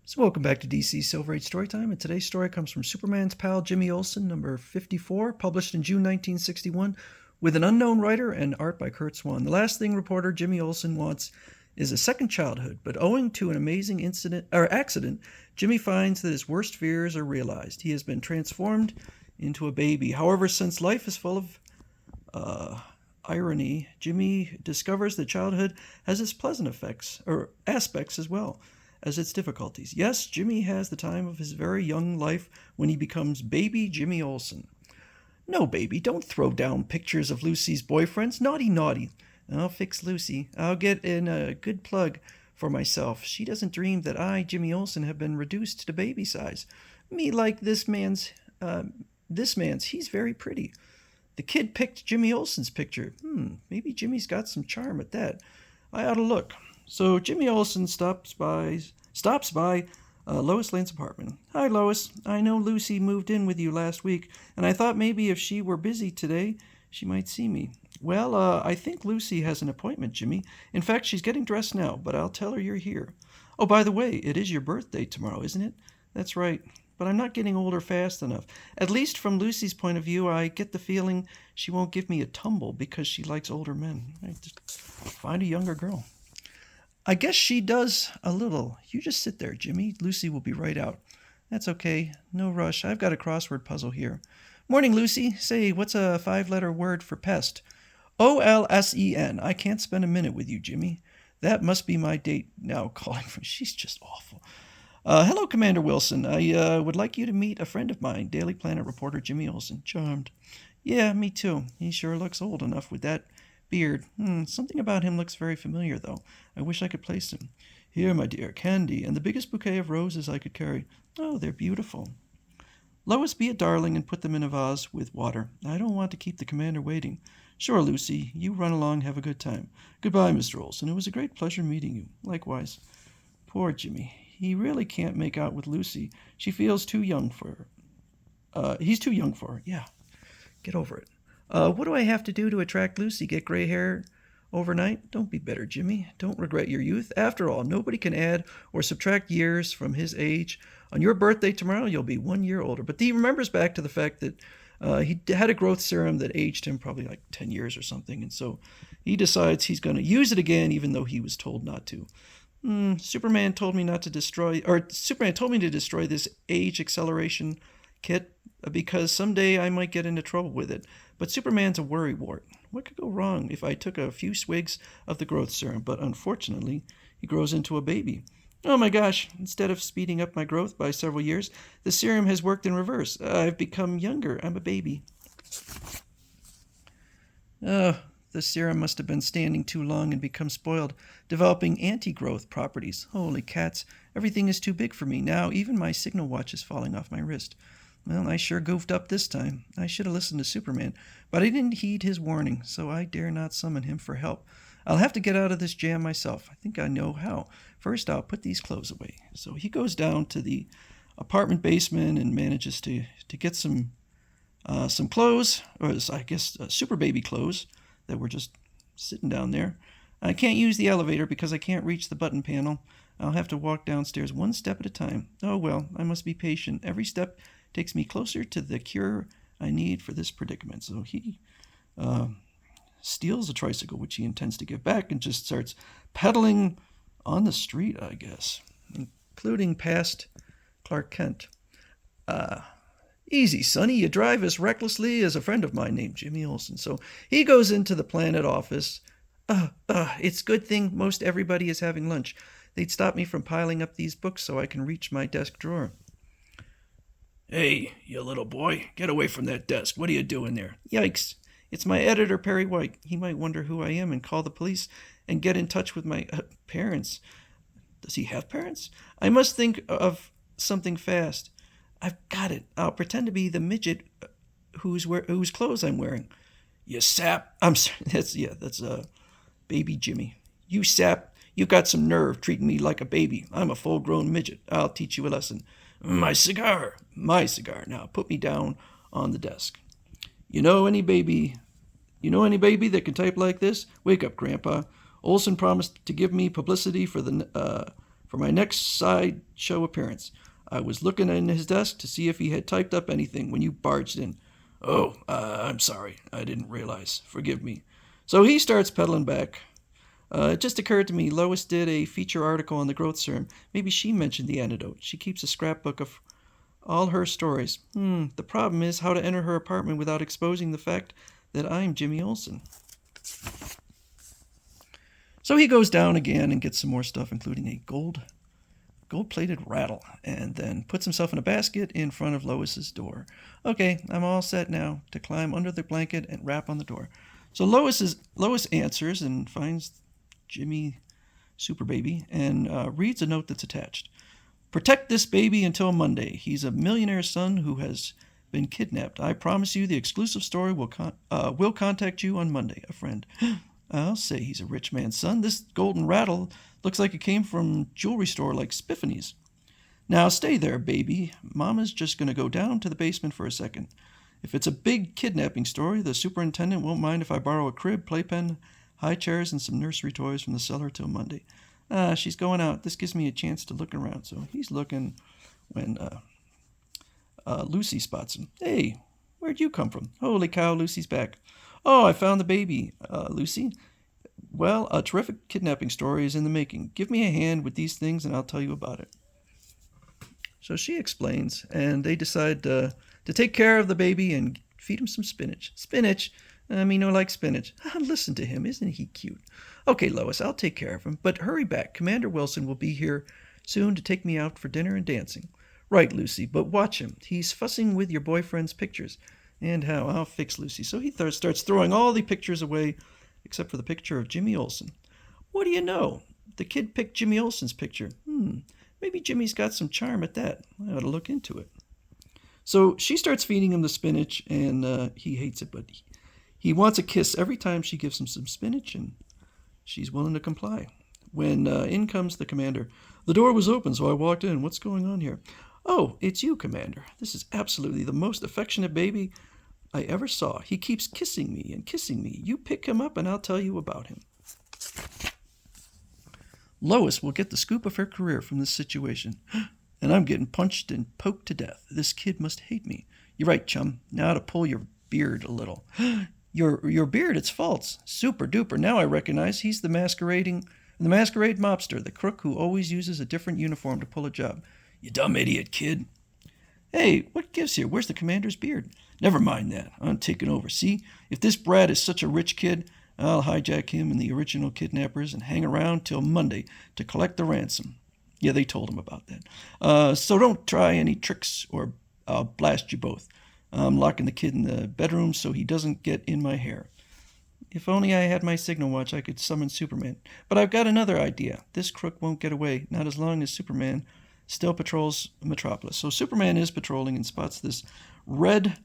So welcome back to DC Silver Age Storytime, and today's story comes from Superman's pal Jimmy Olsen, number 54, published in June 1961, with an unknown writer and art by Kurt Swan. The last thing reporter Jimmy Olsen wants is a second childhood, but owing to an amazing accident, Jimmy finds that his worst fears are realized. He has been transformed into a baby. However, since life is full of irony, Jimmy discovers that childhood has its pleasant effects or aspects as well as its difficulties. Yes, Jimmy has the time of his very young life when he becomes baby Jimmy Olsen. No, baby, don't throw down pictures of Lucy's boyfriends. Naughty, naughty. I'll fix Lucy. I'll get in a good plug for myself. She doesn't dream that I, Jimmy Olsen, have been reduced to baby size. Me like this man's, he's very pretty. The kid picked Jimmy Olsen's picture. Maybe Jimmy's got some charm at that. I ought to look. So Jimmy Olsen stops by Lois Lane's apartment. Hi, Lois. I know Lucy moved in with you last week, and I thought maybe if she were busy today, she might see me. Well, I think Lucy has an appointment, Jimmy. In fact, she's getting dressed now, but I'll tell her you're here. Oh, by the way, it is your birthday tomorrow, isn't it? That's right. But I'm not getting older fast enough. At least from Lucy's point of view, I get the feeling she won't give me a tumble because she likes older men. I just find a younger girl. I guess she does a little. You just sit there, Jimmy. Lucy will be right out. That's okay. No rush. I've got a crossword puzzle here. Morning, Lucy. Say, what's a 5-letter word for pest? Olsen. I can't spend a minute with you, Jimmy. That must be my date now calling from. She's just awful. Hello, Commander Wilson. I would like you to meet a friend of mine, Daily Planet reporter Jimmy Olsen. Charmed. Yeah, me too. He sure looks old enough with that beard. Something about him looks very familiar, though. I wish I could place him. Here, my dear, candy, and the biggest bouquet of roses I could carry. Oh, they're beautiful. Lois, be a darling and put them in a vase with water. I don't want to keep the commander waiting. Sure, Lucy. You run along, have a good time. Goodbye, Mr. Olsen. It was a great pleasure meeting you. Likewise. Poor Jimmy. He really can't make out with Lucy. She feels too young for her. He's too young for her. Yeah, get over it. What do I have to do to attract Lucy? Get gray hair overnight? Don't be bitter, Jimmy. Don't regret your youth. After all, nobody can add or subtract years from his age. On your birthday tomorrow, you'll be 1 year older. But he remembers back to the fact that he had a growth serum that aged him probably like 10 years or something. And so he decides he's going to use it again, even though he was told not to. Superman told me to destroy this age acceleration kit because someday I might get into trouble with it. But Superman's a worrywart. What could go wrong if I took a few swigs of the growth serum? But unfortunately, he grows into a baby. Oh my gosh, instead of speeding up my growth by several years, the serum has worked in reverse. I've become younger. I'm a baby. Oh, the serum must have been standing too long and become spoiled, developing anti-growth properties. Holy cats, everything is too big for me now. Even my signal watch is falling off my wrist. Well, I sure goofed up this time. I should have listened to Superman, but I didn't heed his warning, so I dare not summon him for help. I'll have to get out of this jam myself. I think I know how. First, I'll put these clothes away. So he goes down to the apartment basement and manages to get some clothes, or I guess super baby clothes that were just sitting down there. I can't use the elevator because I can't reach the button panel. I'll have to walk downstairs one step at a time. Oh well, I must be patient. Every step takes me closer to the cure I need for this predicament. So he steals a tricycle, which he intends to give back, and just starts pedaling on the street, I guess, including past Clark Kent. Easy, Sonny. You drive as recklessly as a friend of mine named Jimmy Olsen. So he goes into the Planet office. It's a good thing most everybody is having lunch. They'd stop me from piling up these books so I can reach my desk drawer. Hey, you little boy, get away from that desk. What are you doing there? Yikes. It's my editor, Perry White. He might wonder who I am and call the police and get in touch with my parents. Does he have parents? I must think of something fast. I've got it. I'll pretend to be the midget whose clothes I'm wearing. You sap. I'm sorry. That's baby Jimmy. You sap. You got some nerve treating me like a baby. I'm a full-grown midget. I'll teach you a lesson. My cigar. Now put me down on the desk. You know any baby that can type like this? Wake up, Grandpa. Olsen promised to give me publicity for for my next sideshow appearance. I was looking in his desk to see if he had typed up anything when you barged in. Oh, I'm sorry. I didn't realize. Forgive me. So he starts pedaling back. It just occurred to me Lois did a feature article on the growth serum. Maybe she mentioned the antidote. She keeps a scrapbook of all her stories. The problem is how to enter her apartment without exposing the fact that I'm Jimmy Olsen. So he goes down again and gets some more stuff, including a gold-plated rattle, and then puts himself in a basket in front of Lois's door. Okay, I'm all set now to climb under the blanket and rap on the door. So Lois answers and finds Jimmy Super Baby and reads a note that's attached. Protect this baby until Monday. He's a millionaire's son who has been kidnapped. I promise you the exclusive story will contact you on Monday, a friend. I'll say he's a rich man's son. This golden rattle looks like it came from a jewelry store like Spiffany's. Now stay there, baby. Mama's just going to go down to the basement for a second. If it's a big kidnapping story, the superintendent won't mind if I borrow a crib, playpen, high chairs, and some nursery toys from the cellar till Monday. She's going out. This gives me a chance to look around. So he's looking when Lucy spots him. Hey, where'd you come from? Holy cow, Lucy's back. Oh, I found the baby, Lucy. Well, a terrific kidnapping story is in the making. Give me a hand with these things and I'll tell you about it. So she explains, and they decide to take care of the baby and feed him some spinach. Spinach? Me no like spinach. Listen to him. Isn't he cute? Okay, Lois, I'll take care of him. But hurry back. Commander Wilson will be here soon to take me out for dinner and dancing. Right, Lucy, but watch him. He's fussing with your boyfriend's pictures. And how? I'll fix Lucy. So he starts throwing all the pictures away except for the picture of Jimmy Olsen. What do you know? The kid picked Jimmy Olsen's picture. Maybe Jimmy's got some charm at that. I ought to look into it. So she starts feeding him the spinach, and he hates it, but he wants a kiss every time she gives him some spinach, and she's willing to comply. When in comes the commander. The door was open, so I walked in. What's going on here? Oh, it's you, Commander. This is absolutely the most affectionate baby I ever saw. He keeps kissing me and kissing me. You pick him up, and I'll tell you about him. Lois will get the scoop of her career from this situation. And I'm getting punched and poked to death. This kid must hate me. You're right, chum. Now to pull your beard a little. Your beard, it's false. Super duper. Now I recognize he's the masquerade mobster, the crook who always uses a different uniform to pull a job. You dumb idiot, kid. Hey, what gives here? Where's the commander's beard? Never mind that. I'm taking over. See, if this Brad is such a rich kid, I'll hijack him and the original kidnappers and hang around till Monday to collect the ransom. Yeah, they told him about that. So don't try any tricks or I'll blast you both. I'm locking the kid in the bedroom so he doesn't get in my hair. If only I had my signal watch, I could summon Superman. But I've got another idea. This crook won't get away, not as long as Superman still patrols Metropolis. So Superman is patrolling and spots this red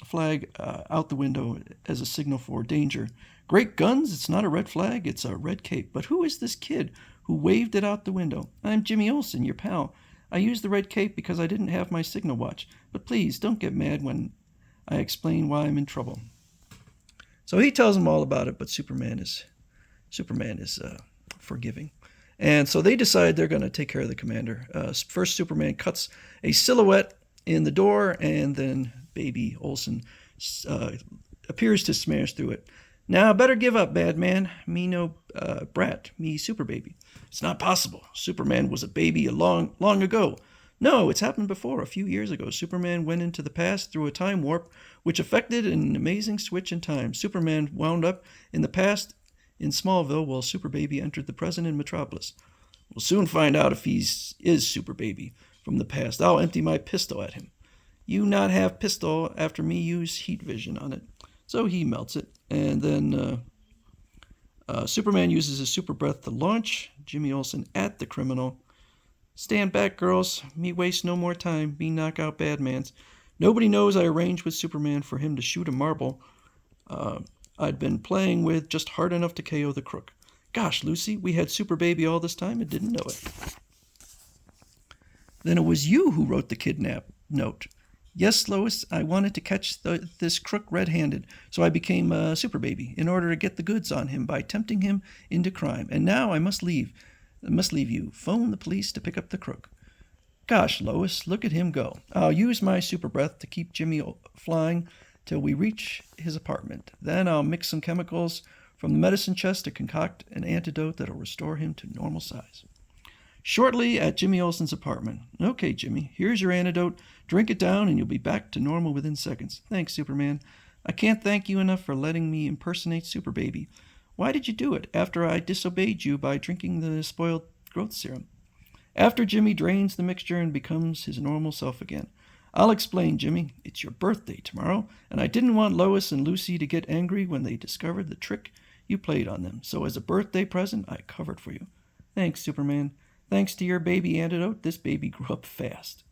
flag out the window as a signal for danger. Great guns, it's not a red flag, it's a red cape. But who is this kid who waved it out the window? I'm Jimmy Olsen, your pal. I used the red cape because I didn't have my signal watch. But please, don't get mad when I explain why I'm in trouble. So he tells him all about it, but Superman is forgiving. And so they decide they're going to take care of the commander. First, Superman cuts a silhouette in the door, and then baby Olsen appears to smash through it. Now, better give up, bad man. Me no brat. Me super baby. It's not possible. Superman was a baby long ago. No, it's happened before. A few years ago, Superman went into the past through a time warp, which effected an amazing switch in time. Superman wound up in the past in Smallville while Super Baby entered the present in Metropolis. We'll soon find out if he is Super Baby from the past. I'll empty my pistol at him. You not have pistol after me use heat vision on it. So he melts it, and then Superman uses his super breath to launch Jimmy Olsen at the criminal. Stand back, girls. Me waste no more time. Me knock out bad mans. Nobody knows I arranged with Superman for him to shoot a marble I'd been playing with just hard enough to KO the crook. Gosh, Lucy, we had Super Baby all this time and didn't know it. Then it was you who wrote the kidnap note. Yes, Lois, I wanted to catch this crook red-handed, so I became Super Baby in order to get the goods on him by tempting him into crime. And now I must leave. I must leave you. Phone the police to pick up the crook. Gosh, Lois, look at him go. I'll use my super breath to keep Jimmy flying till we reach his apartment. Then I'll mix some chemicals from the medicine chest to concoct an antidote that'll restore him to normal size. Shortly at Jimmy Olsen's apartment. Okay, Jimmy, here's your antidote. Drink it down and you'll be back to normal within seconds. Thanks, Superman. I can't thank you enough for letting me impersonate Super Baby. Why did you do it after I disobeyed you by drinking the spoiled growth serum? After Jimmy drains the mixture and becomes his normal self again. I'll explain, Jimmy. It's your birthday tomorrow, and I didn't want Lois and Lucy to get angry when they discovered the trick you played on them. So as a birthday present, I covered for you. Thanks, Superman. Thanks to your baby antidote, this baby grew up fast.